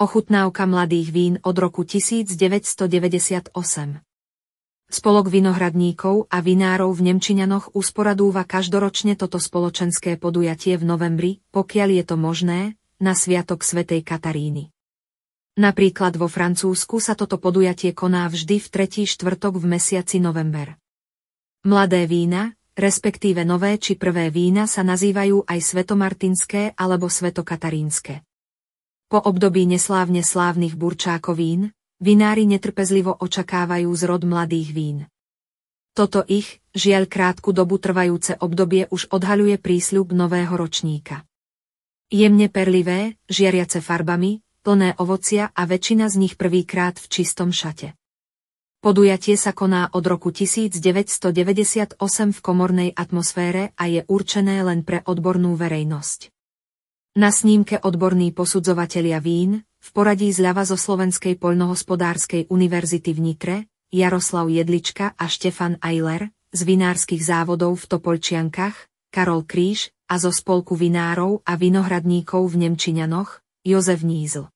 Ochutnávka mladých vín od roku 1998. Spolok vinohradníkov a vinárov v Nemčiňanoch usporadúva každoročne toto spoločenské podujatie v novembri, pokiaľ je to možné, na sviatok svätej Kataríny. Napríklad vo Francúzsku sa toto podujatie koná vždy v tretí štvrtok v mesiaci november. Mladé vína, respektíve nové či prvé vína sa nazývajú aj svetomartinské alebo svetokatarínske. Po období neslávne slávnych burčákovín, vinári netrpezlivo očakávajú zrod mladých vín. Toto ich, žiaľ krátku dobu trvajúce obdobie už odhaľuje prísľub nového ročníka. Jemne perlivé, žiariace farbami, plné ovocia a väčšina z nich prvýkrát v čistom šate. Podujatie sa koná od roku 1998 v komornej atmosfére a je určené len pre odbornú verejnosť. Na snímke odborní posudzovatelia vín, v poradí zľava zo Slovenskej poľnohospodárskej univerzity v Nitre, Jaroslav Jedlička a Štefan Ajler, z vinárskych závodov v Topolčiankach, Karol Kríž a zo Spolku vinárov a vinohradníkov v Nemčiňanoch, Jozef Nízl.